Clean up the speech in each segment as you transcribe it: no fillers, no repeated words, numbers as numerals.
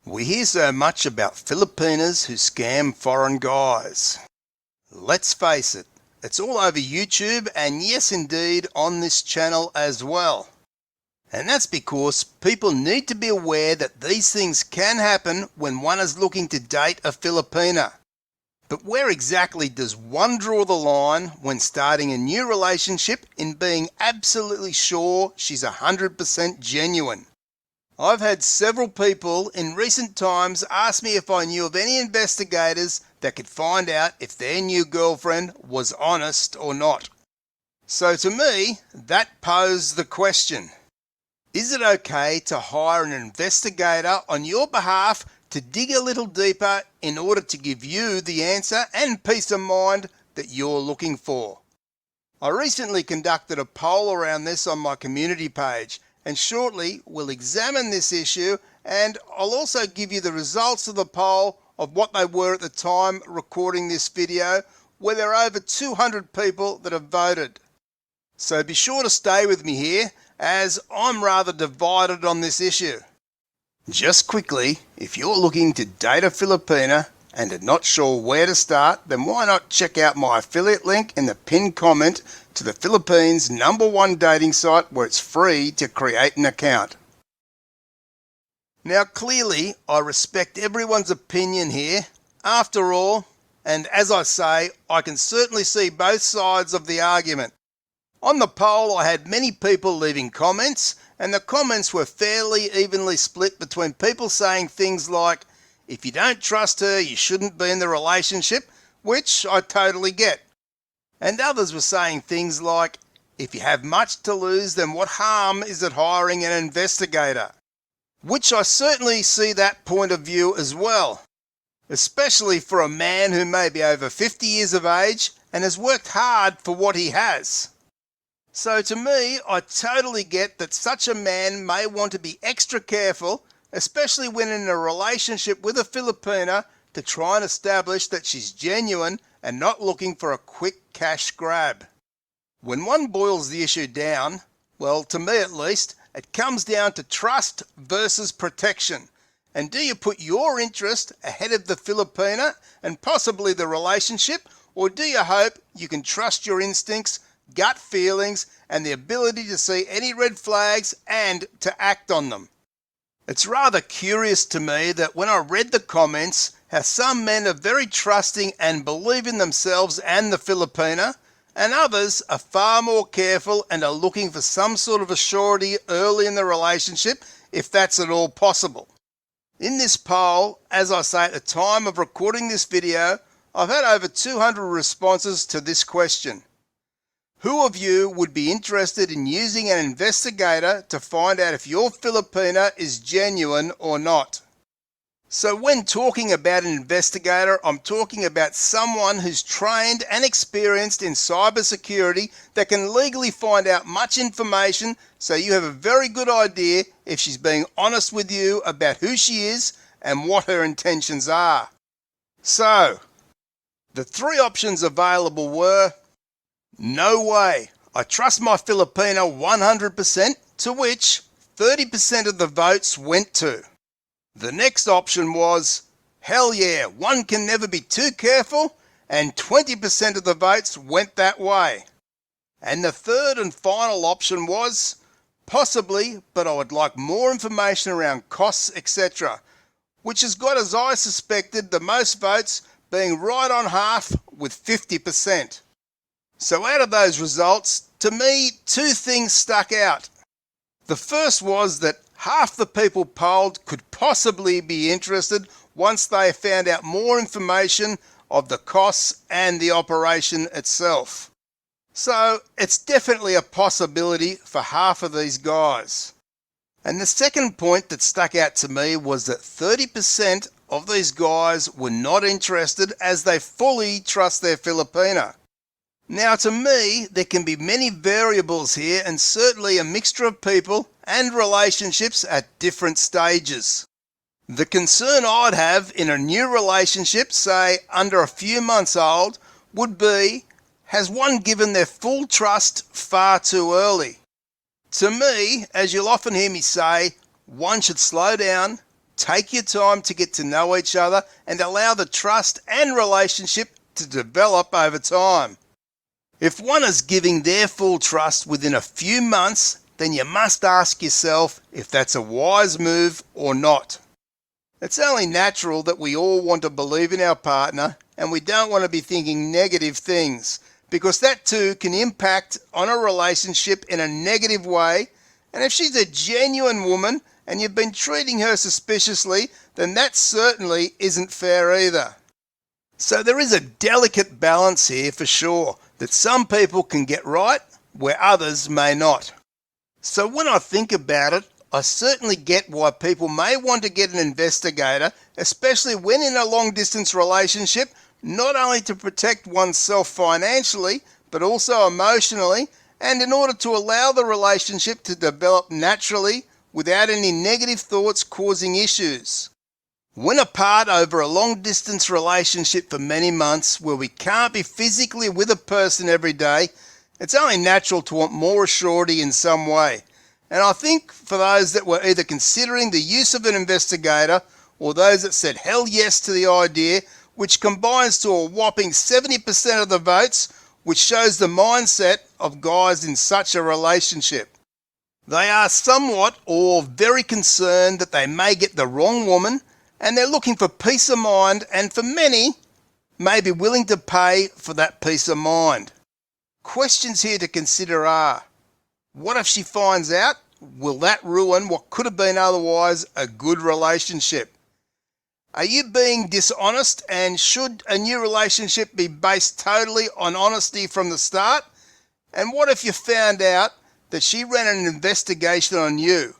We hear so much about Filipinas who scam foreign guys. Let's face it, it's all over YouTube and yes indeed on this channel as well. And that's because people need to be aware that these things can happen when one is looking to date a Filipina. But where exactly does one draw the line when starting a new relationship in being absolutely sure she's 100% genuine? I've had several people in recent times ask me if I knew of any investigators that could find out if their new girlfriend was honest or not. So to me, that posed the question: is it okay to hire an investigator on your behalf to dig a little deeper in order to give you the answer and peace of mind that you're looking for? I recently conducted a poll around this on my community page, and shortly we'll examine this issue, and I'll also give you the results of the poll of what they were at the time recording this video, where there are over 200 people that have voted. So be sure to stay with me here, as I'm rather divided on this issue. Just quickly, if you're looking to date a Filipina and are not sure where to start, then why not check out my affiliate link in the pinned comment to the Philippines' #1 dating site, where it's free to create an account. Now clearly, I respect everyone's opinion here. After all, and as I say, I can certainly see both sides of the argument. On the poll, I had many people leaving comments, and the comments were fairly evenly split between people saying things like, if you don't trust her, you shouldn't be in the relationship, which I totally get. And others were saying things like, if you have much to lose, then what harm is it hiring an investigator? Which I certainly see that point of view as well, especially for a man who may be over 50 years of age and has worked hard for what he has. So to me, I totally get that such a man may want to be extra careful, especially when in a relationship with a Filipina, to try and establish that she's genuine and not looking for a quick cash grab. When one boils the issue down, well, to me at least, it comes down to trust versus protection. And do you put your interest ahead of the Filipina and possibly the relationship, or do you hope you can trust your instincts, gut feelings, and the ability to see any red flags and to act on them? It's rather curious to me that when I read the comments, how some men are very trusting and believe in themselves and the Filipina, and others are far more careful and are looking for some sort of a surety early in the relationship, if that's at all possible. In this poll, as I say at the time of recording this video, I've had over 200 responses to this question. Who of you would be interested in using an investigator to find out if your Filipina is genuine or not? So when talking about an investigator, I'm talking about someone who's trained and experienced in cybersecurity that can legally find out much information, so you have a very good idea if she's being honest with you about who she is and what her intentions are. So, the three options available were: no way, I trust my Filipina 100%, to which 30% of the votes went to. The next option was, hell yeah, one can never be too careful, and 20% of the votes went that way. And the third and final option was, possibly, but I would like more information around costs, etc., which has got, as I suspected, the most votes, being right on half with 50%. So out of those results, to me, two things stuck out. The first was that half the people polled could possibly be interested once they found out more information of the costs and the operation itself. So it's definitely a possibility for half of these guys. And the second point that stuck out to me was that 30% of these guys were not interested, as they fully trust their Filipina. Now to me, there can be many variables here, and certainly a mixture of people and relationships at different stages. The concern I'd have in a new relationship, say under a few months old, would be, has one given their full trust far too early? To me, as you'll often hear me say, one should slow down, Take your time to get to know each other and allow the trust and relationship to develop over time. If one is giving their full trust within a few months, then you must ask yourself if that's a wise move or not. It's only natural that we all want to believe in our partner and we don't want to be thinking negative things, because that too can impact on a relationship in a negative way. And if she's a genuine woman and you've been treating her suspiciously, then that certainly isn't fair either. So there is a delicate balance here for sure, that some people can get right where others may not. So when I think about it, I certainly get why people may want to get an investigator, especially when in a long distance relationship, not only to protect oneself financially, but also emotionally, and in order to allow the relationship to develop naturally without any negative thoughts causing issues. When apart over a long distance relationship for many months where we can't be physically with a person every day, it's only natural to want more surety in some way. And I think for those that were either considering the use of an investigator or those that said hell yes to the idea, which combines to a whopping 70% of the votes, which shows the mindset of guys in such a relationship. They are somewhat or very concerned that they may get the wrong woman, and they're looking for peace of mind, and for many, may be willing to pay for that peace of mind. Questions here to consider are, what if she finds out? Will that ruin what could have been otherwise a good relationship? Are you being dishonest, and should a new relationship be based totally on honesty from the start? And what if you found out that she ran an investigation on you?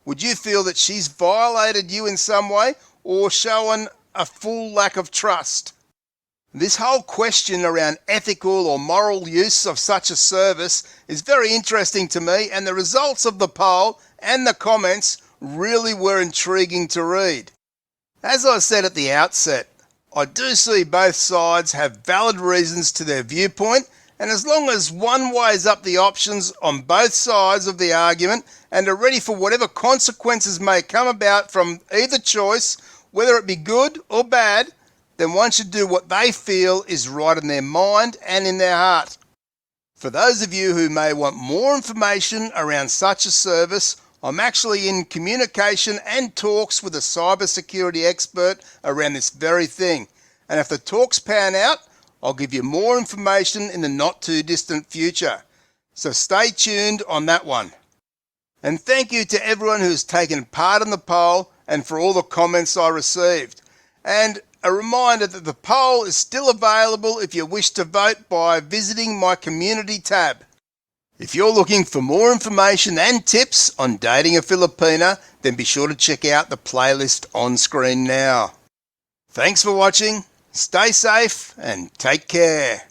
Would you feel that she's violated you in some way or shown a full lack of trust? This whole question around ethical or moral use of such a service is very interesting to me, and the results of the poll and the comments really were intriguing to read. As I said at the outset, I do see both sides have valid reasons to their viewpoint, and as long as one weighs up the options on both sides of the argument and are ready for whatever consequences may come about from either choice, whether it be good or bad, then one should do what they feel is right in their mind and in their heart. For those of you who may want more information around such a service, I'm actually in communication and talks with a cybersecurity expert around this very thing. And if the talks pan out, I'll give you more information in the not too distant future. So stay tuned on that one. And thank you to everyone who's taken part in the poll and for all the comments I received. And a reminder that the poll is still available if you wish to vote by visiting my community tab. If you're looking for more information and tips on dating a Filipina, then be sure to check out the playlist on screen now. Thanks for watching, stay safe and take care.